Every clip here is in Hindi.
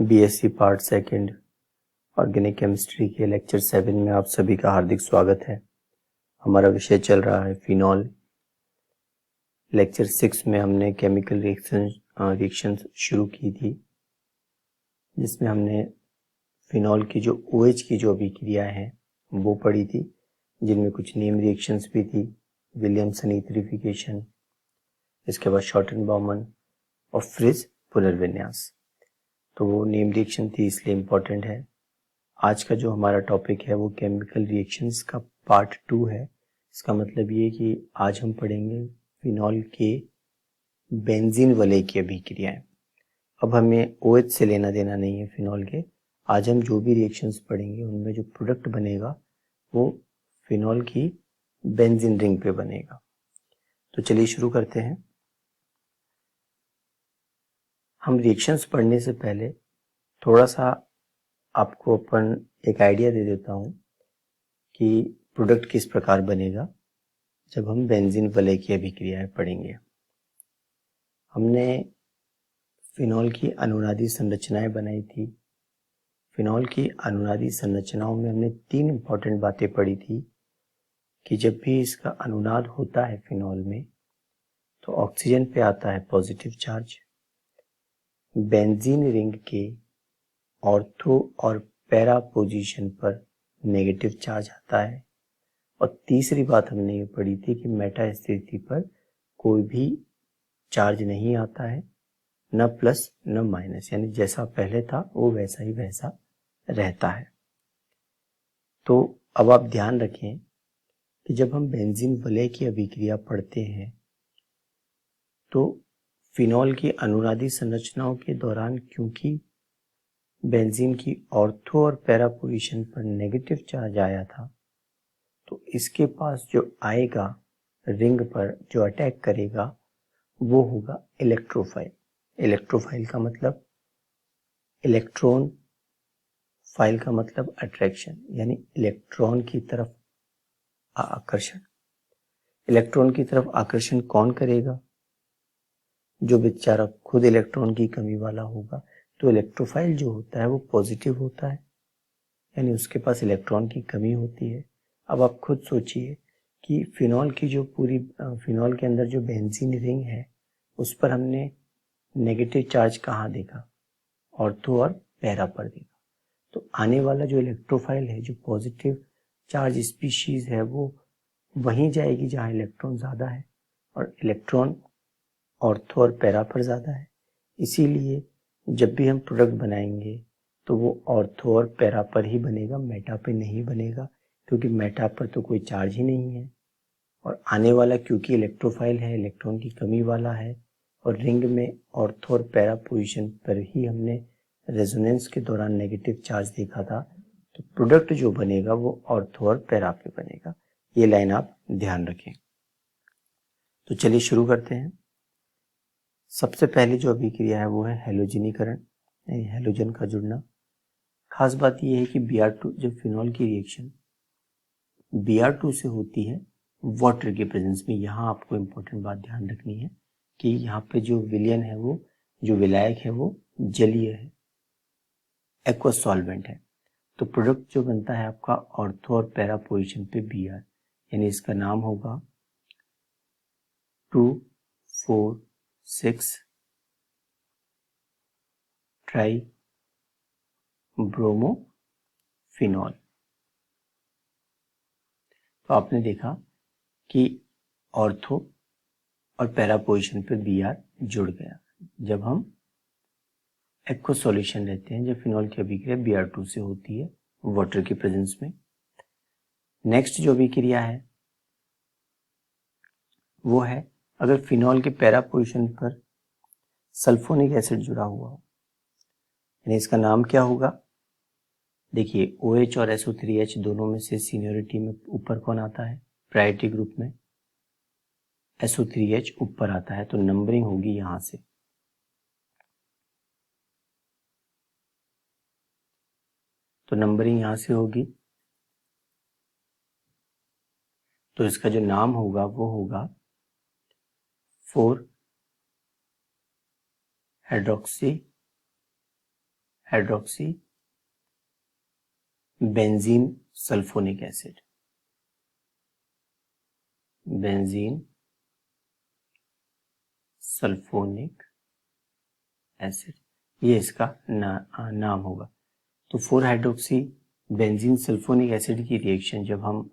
BSc part second organic chemistry के लेक्चर 7 में आप सभी का हार्दिक स्वागत है। हमारा विषय चल रहा है फिनॉल। लेक्चर 6 में हमने केमिकल रिएक्शंस शुरू की थी, जिसमें हमने फिनॉल की जो OH की जो अभिक्रिया है वो पढ़ी थी, जिनमें कुछ नेम रिएक्शंस भी थी, विलियमसन ईथरिफिकेशन, इसके बाद शॉर्टन-बाउमन और फ्रिज पुनर्विन्यास। तो वो नेम रिएक्शन थी, इसलिए इम्पोर्टेंट है। आज का जो हमारा टॉपिक है वो केमिकल रिएक्शंस का पार्ट 2 है। इसका मतलब ये कि आज हम पढ़ेंगे फिनॉल के बेंजीन वलय की अभिक्रियाएं। अब हमें OH से लेना देना नहीं है फिनॉल के। आज हम जो भी रिएक्शंस पढ़ेंगे उनमें जो प्रोडक्ट बनेगा वो फिनॉल की बेंजीन रिंग पे बनेगा। तो चलिए शुरू करते हैं। हम रिएक्शंस पढ़ने से पहले थोड़ा सा आपको अपन एक आइडिया दे देता हूँ कि प्रोडक्ट किस प्रकार बनेगा जब हम बेंजीन वलय की अभिक्रियाएं पढ़ेंगे। हमने फिनॉल की अनुनादी संरचनाएं बनाई थी। फिनॉल की अनुनादी संरचनाओं में हमने 3 इंपॉर्टेंट बातें पढ़ी थी कि जब भी इसका अनुनाद होता है फिनॉल में तो ऑक्सीजन पे आता है पॉजिटिव चार्ज, बेंजीन रिंग के ऑर्थो और पैरा पोजीशन पर नेगेटिव चार्ज आता है, और तीसरी बात हमने ये पढ़ी थी कि मेटा स्थिति पर कोई भी चार्ज नहीं आता है, न प्लस न माइनस, यानी जैसा पहले था वो वैसा ही वैसा रहता है। तो अब आप ध्यान रखें कि जब हम बेंजीन वलय की अभिक्रिया पढ़ते हैं तो फिनॉल की अनुनादी संरचनाओं के दौरान क्योंकि बेंजीन की ऑर्थो और पैरा पोजीशन पर नेगेटिव चार्ज आया था, तो इसके पास जो आएगा रिंग पर जो अटैक करेगा वो होगा इलेक्ट्रोफाइल। इलेक्ट्रोफाइल का मतलब इलेक्ट्रॉन, फाइल का मतलब अट्रैक्शन, यानी इलेक्ट्रॉन की तरफ आकर्षण। इलेक्ट्रॉन की तरफ आकर्षण कौन करेगा? जो बेचारा खुद इलेक्ट्रॉन की कमी वाला होगा। तो इलेक्ट्रोफाइल जो होता है वो पॉजिटिव होता है, यानी उसके पास इलेक्ट्रॉन की कमी होती है। अब आप खुद सोचिए कि फिनॉल की जो पूरी फिनॉल के अंदर जो बेंजीन रिंग है उस पर हमने नेगेटिव चार्ज कहाँ देखा? ऑर्थो और पैरा पर देखा। तो आने वाला जो इलेक्ट्रोफाइल है, जो पॉजिटिव चार्ज स्पीशीज है, वो वहीं जाएगी जहाँ इलेक्ट्रॉन ज़्यादा है, और इलेक्ट्रॉन ऑर्थो और पैरा पर ज़्यादा है। इसीलिए जब भी हम प्रोडक्ट बनाएंगे तो वो ऑर्थो और पैरा पर ही बनेगा, मेटा पे नहीं बनेगा, क्योंकि मेटा पर तो कोई चार्ज ही नहीं है। और आने वाला क्योंकि इलेक्ट्रोफाइल है, इलेक्ट्रॉन की कमी वाला है, और रिंग में ऑर्थो और पैरा पोजीशन पर ही हमने रेजोनेंस के दौरान नेगेटिव चार्ज देखा था, तो प्रोडक्ट जो बनेगा वो ऑर्थो और पैरा पे बनेगा। ये लाइन आप ध्यान रखें। तो चलिए शुरू करते हैं। सबसे पहले जो अभिक्रिया है वो है हैलोजनीकरण, यानी हैलोजन का जुड़ना। खास बात यह है कि Br2, जब फिनॉल की रिएक्शन Br2 से होती है वाटर के प्रेजेंस में, यहाँ आपको इम्पोर्टेंट बात ध्यान रखनी है कि यहाँ पे जो विलयन है, वो जो विलायक है वो जलीय है, एक्वस सॉल्वेंट है। तो प्रोडक्ट जो बनता है आपका ऑर्थो और पैरा पोजीशन पे Br, यानी इसका नाम होगा 2,4,6 ट्राई ब्रोमोफिनॉल। तो आपने देखा कि ऑर्थो और पैरा पोजीशन पे Br जुड़ गया जब हम एक्वस सॉल्यूशन रहते हैं, जब फिनॉल की अभिक्रिया Br2 से होती है वाटर की प्रेजेंस में। नेक्स्ट जो अभिक्रिया है वो है अगर फिनॉल के पैरा पोजीशन पर सल्फोनिक एसिड जुड़ा हुआ हो, यानी इसका नाम क्या होगा? देखिए, OH और SO3H दोनों में से सीनियरिटी में ऊपर कौन आता है? प्रायोरिटी ग्रुप में SO3H ऊपर आता है, तो नंबरिंग होगी यहां से। तो नंबरिंग यहां से होगी, तो इसका जो नाम होगा वो होगा 4 hydroxy hydroxy benzene sulphonic acid, benzene sulphonic acid, ये इसका नाम होगा। तो 4 हाइड्रोक्सी बेंजीन सल्फोनिक एसिड की रिएक्शन जब हम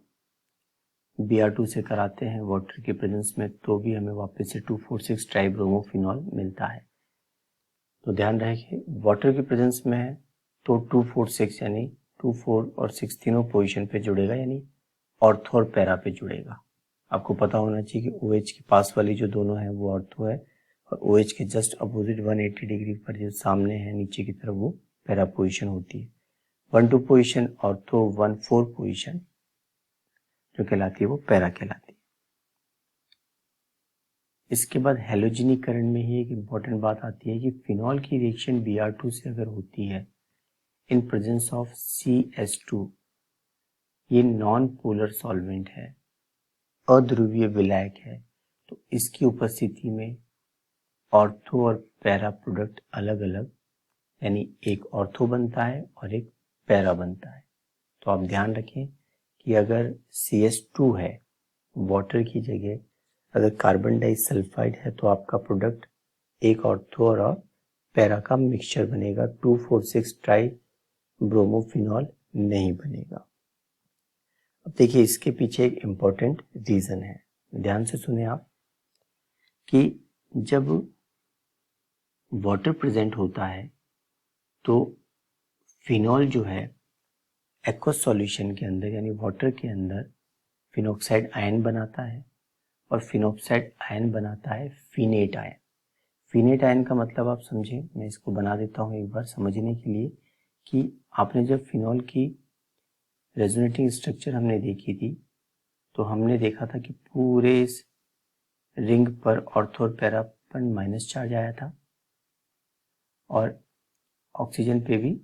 Br2 से कराते हैं वाटर के प्रेजेंस में, तो भी हमें वापस से 2,4,6 ट्राइब्रोमोफिनॉल मिलता है। तो ध्यान रखिए, वाटर के प्रेजेंस में है तो 2,4,6 यानी 2, 4 और 6 तीनों पोजीशन पे जुड़ेगा, यानी ऑर्थो और पैरा पे जुड़ेगा। आपको पता होना चाहिए कि OH के पास वाली जो दोनों है वो ऑर्थो है, और OH के जस्ट अपोजिट 180 डिग्री पर जो सामने है नीचे की तरफ वो पैरा पोजीशन होती है। 1-2 पोजीशन ऑर्थो, 1-4 पोजीशन जो कहलाती है वो पैरा कहलाती है। इसके बाद हैलोजेनीकरण में ही एक इम्पॉर्टेंट बात आती है कि फिनॉल की रिएक्शन Br2 से अगर होती है इन प्रेजेंस ऑफ CS2, ये नॉन पोलर सॉल्वेंट है, अध्रुवीय विलायक है, तो इसकी उपस्थिति में ऑर्थो और पैरा प्रोडक्ट अलग अलग, यानी एक ऑर्थो बनता है और एक पैरा बनता है। तो आप ध्यान रखें कि अगर CS2 है वाटर की जगह, अगर कार्बन डाइसल्फाइड है, तो आपका प्रोडक्ट एक ऑर्थो और पैरा का मिक्सचर बनेगा, 2,4,6 ट्राई ब्रोमोफिनॉल नहीं बनेगा। अब देखिए, इसके पीछे एक इम्पॉर्टेंट रीजन है, ध्यान से सुने आप, कि जब वाटर प्रेजेंट होता है तो फिनॉल जो है एक्वस सॉल्यूशन के अंदर यानी वाटर के अंदर फिनॉक्साइड आयन बनाता है, और फिनॉक्साइड आयन बनाता है फिनेट आयन। फिनेट आयन का मतलब आप समझें, मैं इसको बना देता हूँ एक बार समझने के लिए, कि आपने जब फिनॉल की रेजोनेटिंग स्ट्रक्चर हमने देखी थी, तो हमने देखा था कि पूरे इस रिंग पर ऑर्थो और पैरा पर माइनस चार्ज आया था, और ऑक्सीजन पे भी,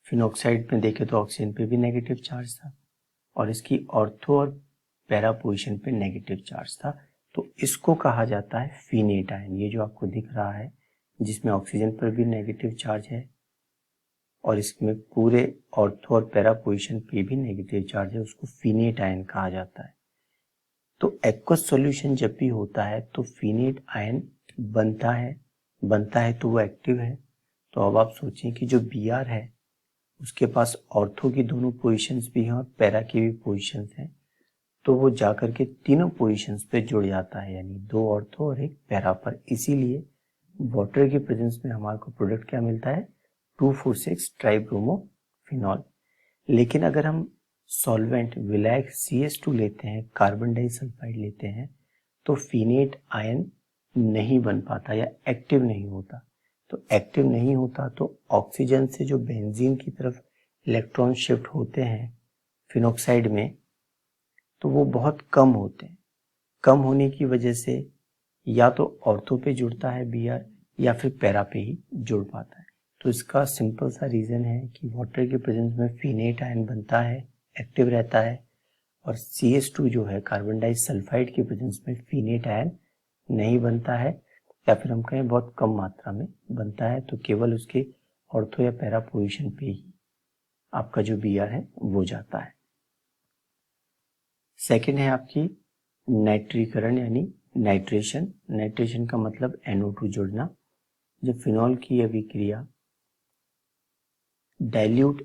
फिनॉक्साइड में देखे तो ऑक्सीजन पे भी नेगेटिव चार्ज था, और इसकी ऑर्थो और पैरा पोजीशन पे नेगेटिव चार्ज था। तो इसको कहा जाता है फिनेट आयन। ये जो आपको दिख रहा है जिसमें ऑक्सीजन पर भी नेगेटिव चार्ज है और इसमें पूरे ऑर्थो और पैरा पोजीशन पे भी नेगेटिव चार्ज है, उसको फिनेट आयन कहा जाता है। तो एक्वस सॉल्यूशन जब भी होता है तो फिनेट आयन बनता है तो वो एक्टिव है। तो अब आप सोचें कि जो Br है उसके पास ऑर्थो की दोनों पोजीशंस भी हैं और पैरा की भी पोजीशंस हैं, तो वो जाकर के तीनों पोजीशंस पे जुड़ जाता है, यानी 2 ऑर्थो और एक पैरा पर। इसीलिए वाटर के प्रेजेंस में हमारे को प्रोडक्ट क्या मिलता है, 2,4,6 ट्राइब्रोमोफिनॉल। लेकिन अगर हम सॉल्वेंट विलायक CS2 लेते हैं, कार्बन डाइसल्फाइड लेते हैं, तो फिनेट आयन नहीं बन पाता या एक्टिव नहीं होता। तो एक्टिव नहीं होता तो ऑक्सीजन से जो बेंजीन की तरफ इलेक्ट्रॉन शिफ्ट होते हैं फिनॉक्साइड में, तो वो बहुत कम होते हैं। कम होने की वजह से या तो ऑर्थो पे जुड़ता है Br या फिर पैरा पे ही जुड़ पाता है। तो इसका सिंपल सा रीजन है कि वाटर के प्रेजेंस में फिनेट आयन बनता है, एक्टिव रहता है, और CS2 जो है कार्बन डाइसल्फाइड के प्रेजेंस में फिनेट आयन नहीं बनता है, या फिर हम कहें बहुत कम मात्रा में बनता है। तो केवल उसके ऑर्थो या पैरा पोजीशन पे ही आपका जो Br है वो जाता है। सेकंड है आपकी नाइट्रीकरण यानी नाइट्रेशन। नाइट्रेशन का मतलब NO2 जुड़ना। जब फिनॉल की अभिक्रिया डाइल्यूट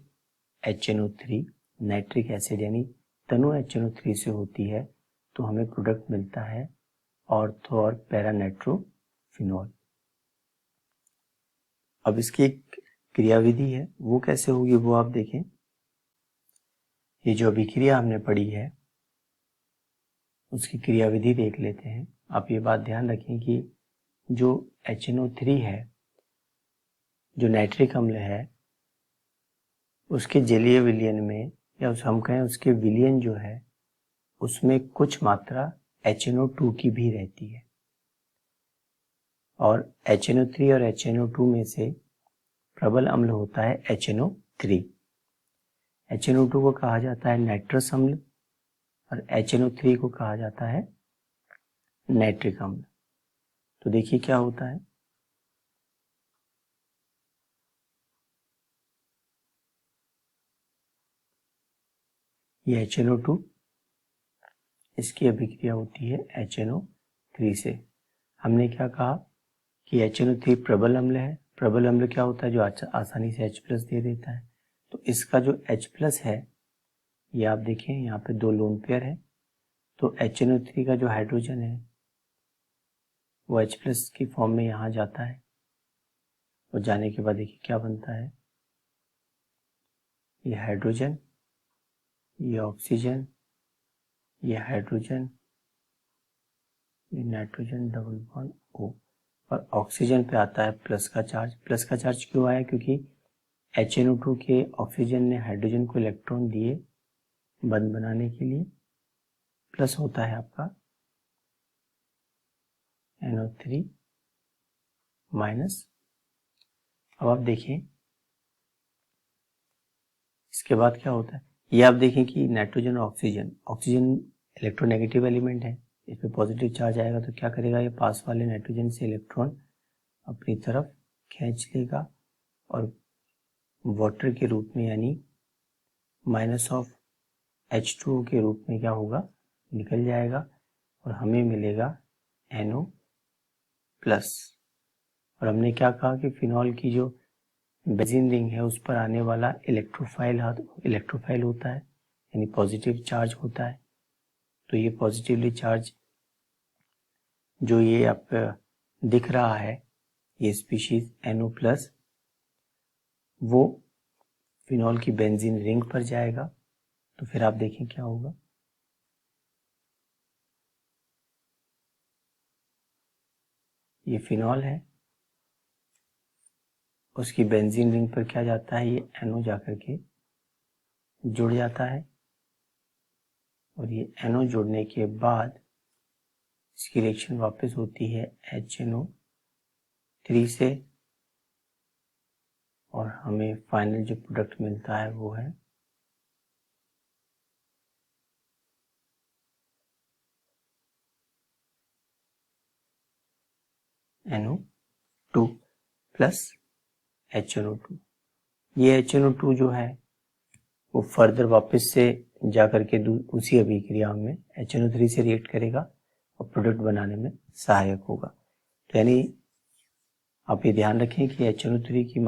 HNO3 नाइट्रिक एसिड यानी तनु HNO3 से होती है, तो हमें प्रोडक्ट मिलता है ऑर्थो और पैरा नाइट्रोफिनॉल। अब इसकी एक क्रियाविधि है, वो कैसे होगी वो आप देखें। ये जो अभिक्रिया हमने पढ़ी है उसकी क्रियाविधि देख लेते हैं। आप ये बात ध्यान रखें कि जो HNO3 है, जो नाइट्रिक अम्ल है, उसके जलीय विलयन में, या हम कहें उसके विलयन जो है उसमें कुछ मात्रा HNO2 की भी रहती है, और HNO3 और HNO2 में से प्रबल अम्ल होता है HNO3। HNO2 को कहा जाता है नाइट्रस अम्ल और HNO3 को कहा जाता है नाइट्रिक अम्ल। तो देखिए क्या होता है, ये HNO2, इसकी अभिक्रिया होती है HNO3 से। हमने क्या कहा कि HNO3 प्रबल अम्ल है। प्रबल अम्ल क्या होता है? जो आसानी से H+ दे देता है। तो इसका जो H+ है, ये आप देखें यहाँ पे 2 लोन पेयर है, तो HNO3 का जो हाइड्रोजन है वो H+ की फॉर्म में यहाँ जाता है, और जाने के बाद देखिए क्या बनता है, ये हाइड्रोजन, ये ऑक्सीजन, ये हाइड्रोजन, ये नाइट्रोजन डबल बॉन्ड O, और ऑक्सीजन पे आता है प्लस का चार्ज। प्लस का चार्ज क्यों आया? क्योंकि HNO2 के ऑक्सीजन ने हाइड्रोजन को इलेक्ट्रॉन दिए बंध बनाने के लिए, प्लस होता है आपका NO3 माइनस। अब आप देखें इसके बाद क्या होता है, ये आप देखें कि नाइट्रोजन और ऑक्सीजन इलेक्ट्रोनेगेटिव एलिमेंट है, इस पे पॉजिटिव चार्ज आएगा तो क्या करेगा, ये पास वाले नाइट्रोजन से इलेक्ट्रॉन अपनी तरफ खींच लेगा और वाटर के रूप में यानी माइनस ऑफ H2O के रूप में क्या होगा, निकल जाएगा, और हमें मिलेगा NO+। और हमने क्या कहा कि फिनॉल की जो बेंजीन रिंग है उस पर आने वाला इलेक्ट्रोफाइल होता है, यानी पॉजिटिव चार्ज होता है। तो ये पॉजिटिवली चार्ज जो ये आपका दिख रहा है, ये स्पीशीज NO+, वो फिनॉल की बेंजीन रिंग पर जाएगा। तो फिर आप देखें क्या होगा, ये फिनॉल है, उसकी बेंजीन रिंग पर क्या जाता है, ये NO जाकर के जुड़ जाता है, और ये NO जुड़ने के बाद इसकी रिएक्शन वापस होती है HNO3 से, और हमें फाइनल जो प्रोडक्ट मिलता है वो है NO2 प्लस HNO2। ये HNO2 जो है वो फर्दर वापस से जाकर के उसी अभिक्रिया में HNO3 से रिएक्ट करेगा और प्रोडक्ट बनाने में सहायक होगा। तो यानी आप ये ध्यान रखें कि HNO3 की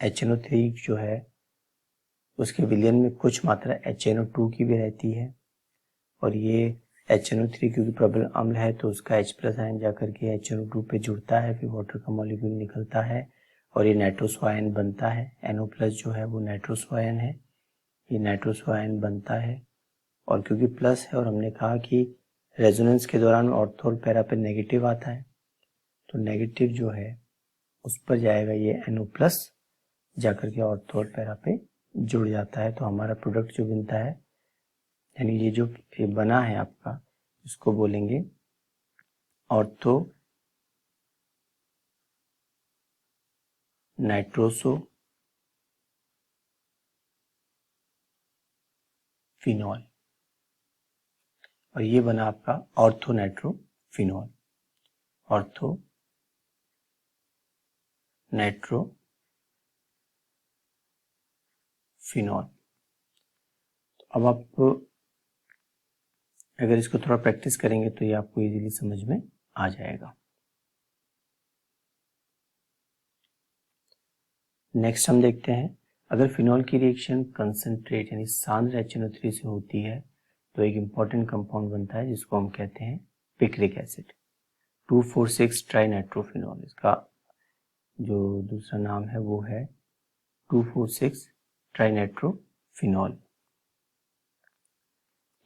HNO3 जो है उसके विलयन में कुछ मात्रा HNO2 की भी रहती है, और ये HNO3 क्योंकि प्रबल अम्ल है तो उसका H+ आयन जाकर के HNO2 पे जुड़ता है, फिर वाटर का मॉलिक्यूल निकलता है और ये नाइट्रोसो आयन बनता है। NO+ जो है वो नाइट्रोसो आयन है, ये नाइट्रोसो आयन बनता है, और क्योंकि प्लस है और हमने कहा कि रेजोनेंस के दौरान ऑर्थो और पैरा पे नेगेटिव आता है, तो नेगेटिव जो है उस पर जाएगा ये NO+ जाकर के ऑर्थो और पैरा पे जुड़ जाता है। तो हमारा प्रोडक्ट जो बनता है, यानी ये जो बना है आपका, इसको बोलेंगे ऑर्थो नाइट्रोसो फिनॉल, और ये बना आपका ऑर्थो नाइट्रोफिनॉल, ऑर्थो नाइट्रोफिनॉल। अब आप अगर इसको थोड़ा प्रैक्टिस करेंगे तो ये आपको इजीली समझ में आ जाएगा। नेक्स्ट हम देखते हैं, अगर फिनॉल की रिएक्शन कंसंट्रेट यानी सांद्र HNO3 से होती है तो एक इंपॉर्टेंट कंपाउंड बनता है जिसको हम कहते हैं पिक्रिक एसिड, 2,4,6 ट्राइनाइट्रोफिनॉल। इसका जो दूसरा नाम है वो है 2,4,6 ट्राइनाइट्रोफिनॉल।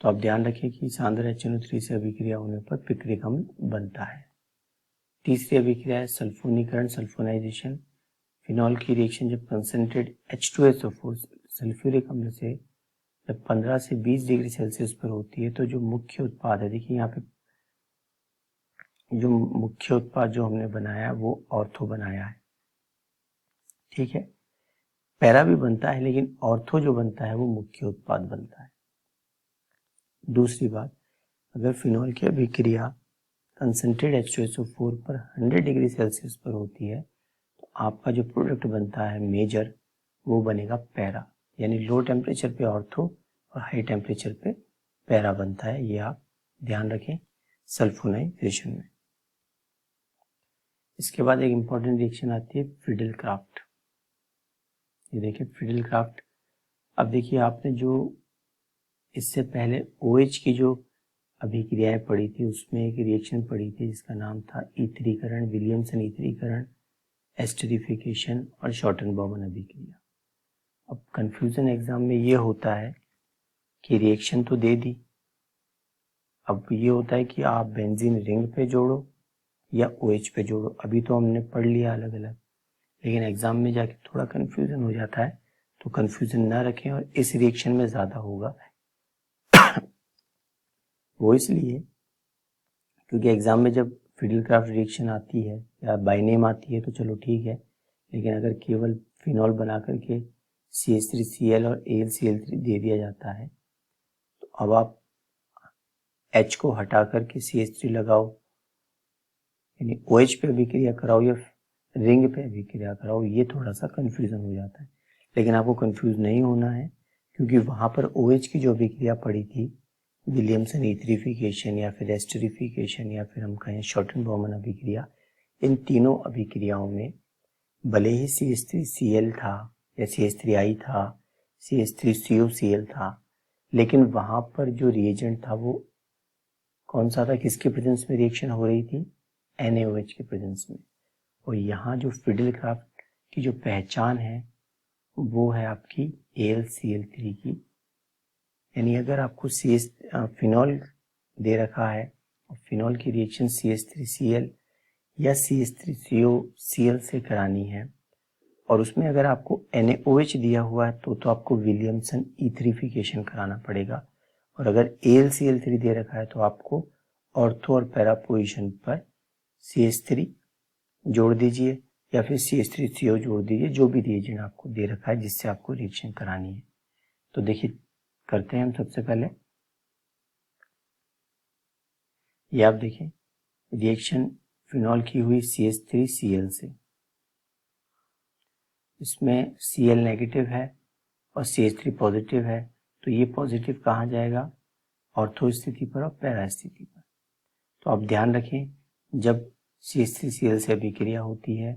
तो आप ध्यान रखें कि सांद्र HNO3 से अभिक्रिया होने पर पिक्रिक अम्ल बनता है। तीसरी अभिक्रिया है सल्फोनीकरण, सल्फोनाइजेशन। फिनॉल की रिएक्शन जब कंसंट्रेट H2SO4 सल्फ्यूरिक अम्ल से जब 15 से 20 डिग्री सेल्सियस पर होती है तो जो मुख्य उत्पाद है, देखिए यहाँ पे जो मुख्य उत्पाद जो हमने बनाया वो ऑर्थो बनाया है, ठीक है। पैरा भी बनता है लेकिन ऑर्थो जो बनता है वो मुख्य उत्पाद बनता है। दूसरी बात, अगर फिनॉल की अभिक्रिया कंसंट्रेट H2SO4 पर 100 डिग्री सेल्सियस पर होती है तो आपका जो प्रोडक्ट बनता है मेजर वो बनेगा पैरा, यानी लो टेम्परेचर पे ऑर्थो और हाई टेम्परेचर पे पैरा बनता है, ये आप ध्यान रखें सल्फोनाइजेशन में। इसके बाद एक इम्पॉर्टेंट रिएक्शन आती है फ्रीडल-क्राफ्ट। ये देखिए फ्रीडल-क्राफ्ट। अब देखिए आपने जो इससे पहले OH की जो अभिक्रियाएं पढ़ी थी उसमें एक रिएक्शन पढ़ी थी जिसका नाम था ईथरीकरण, विलियमसन ईथरीकरण, एस्टरिफिकेशन और शॉर्टन-बॉर्मन अभिक्रिया। अब कंफ्यूजन एग्जाम में ये होता है कि रिएक्शन तो दे दी, अब ये होता है कि आप बेंजीन रिंग पे जोड़ो या OH पे जोड़ो। अभी तो हमने पढ़ लिया अलग अलग, लेकिन एग्जाम में जाके थोड़ा कंफ्यूजन हो जाता है, तो कंफ्यूजन ना रखें। और इस रिएक्शन में ज़्यादा होगा वो इसलिए क्योंकि एग्जाम में जब फ्रीडल-क्राफ्ट रिएक्शन आती है या बाय नेम आती है तो चलो ठीक है, लेकिन अगर केवल फिनॉल बना करके CH3Cl और AlCl3 दे दिया जाता है तो अब आप H को हटा करके CH3 लगाओ, यानी OH पे अभिक्रिया कराओ या रिंग पे अभिक्रिया कराओ, ये थोड़ा सा कंफ्यूजन हो जाता है। लेकिन आपको कंफ्यूज नहीं होना है क्योंकि वहाँ पर OH की जो अभिक्रिया पड़ी थी, विलियमसन ईथरीफिकेशन या फिर एस्टरिफिकेशन या फिर हम कहें शॉर्टन-बॉर्मन अभिक्रिया, इन तीनों अभिक्रियाओं में भले ही CH3Cl था या CH3I था, CH3COCl था, लेकिन वहाँ पर जो रिएजेंट था वो कौन सा था, किसके प्रेजेंस में रिएक्शन हो रही थी, NaOH के प्रेजेंस में। और यहाँ जो फ्रीडल-क्राफ्ट की जो पहचान है वो है आपकी AlCl3 की, यानी अगर आपको फिनॉल दे रखा है और फिनॉल की रिएक्शन CH3Cl या CH3COCl से करानी है और उसमें अगर आपको NaOH दिया हुआ है तो आपको विलियमसन ईथरीफिकेशन कराना पड़ेगा। और अगर AlCl3 दे रखा है तो आपको ऑर्थो और पैरा पोजीशन पर CH3 जोड़ दीजिए या फिर CH3CO जोड़ दीजिए, जो भी रिएजेंट आपको दे रखा है जिससे आपको रिएक्शन करानी है। तो देखिए करते हैं हम। सबसे पहले ये आप देखें रिएक्शन फिनॉल की हुई CH3Cl से, इसमें Cl नेगेटिव है और CH3 पॉजिटिव है, तो ये पॉजिटिव कहाँ जाएगा, ऑर्थो स्थिति पर और पैरा स्थिति पर। तो आप ध्यान रखें जब CH3Cl से अभिक्रिया होती है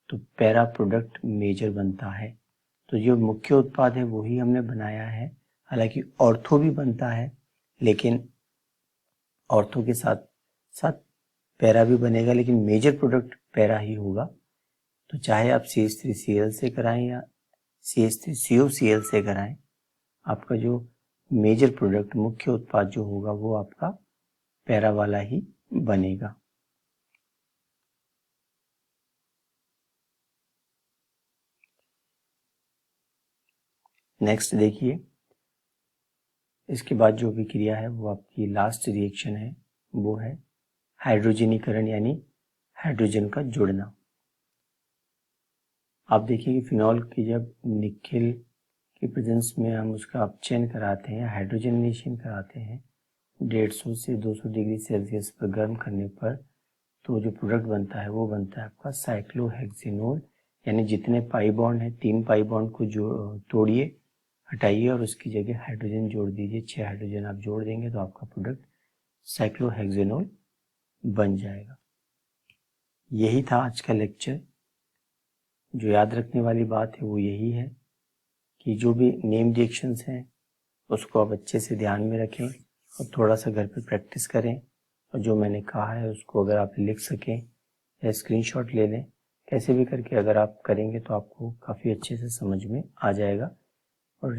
तो पैरा प्रोडक्ट मेजर बनता है, तो जो मुख्य उत्पाद है वही हमने बनाया है। हालांकि ऑर्थो भी बनता है, लेकिन ऑर्थो के साथ साथ पैरा भी बनेगा, लेकिन मेजर प्रोडक्ट पैरा ही होगा। तो चाहे आप CH3Cl से कराएं या CH3COCl से कराएं, आपका जो मेजर प्रोडक्ट मुख्य उत्पाद जो होगा वो आपका पैरा वाला ही बनेगा। नेक्स्ट देखिए, इसके बाद जो अभिक्रिया है वो आपकी लास्ट रिएक्शन है, वो है हाइड्रोजनीकरण यानी हाइड्रोजन का जुड़ना। आप देखिए कि फिनॉल की जब निकेल की प्रेजेंस में हम उसका अपचयन कराते हैं, हाइड्रोजनेशन कराते हैं 150 से 200 डिग्री सेल्सियस पर गर्म करने पर, तो जो प्रोडक्ट बनता है वो बनता है आपका साइक्लोहेक्सेनोल। यानी जितने पाई बॉन्ड है 3 पाई बॉन्ड को जो तोड़िए, हटाइए और उसकी जगह हाइड्रोजन जोड़ दीजिए। 6 हाइड्रोजन आप जोड़ देंगे तो आपका प्रोडक्ट साइक्लोहेक्सेनोल बन जाएगा। यही था आज का लेक्चर। जो याद रखने वाली बात है वो यही है कि जो भी नेम रिएक्शंस हैं उसको आप अच्छे से ध्यान में रखें और थोड़ा सा घर पे प्रैक्टिस करें, और जो मैंने कहा है उसको अगर आप लिख सकें या स्क्रीनशॉट ले लें, कैसे भी करके अगर आप करेंगे तो आपको काफ़ी अच्छे से समझ में आ जाएगा। और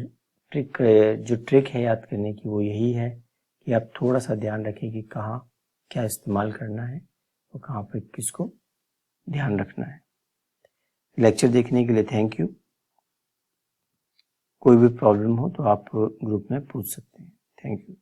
जो ट्रिक है याद करने की वो यही है कि आप थोड़ा सा ध्यान रखें कि कहाँ क्या इस्तेमाल करना है और कहाँ पर किसको ध्यान रखना है। लेक्चर देखने के लिए थैंक यू। कोई भी प्रॉब्लम हो तो आप ग्रुप में पूछ सकते हैं। Thank you.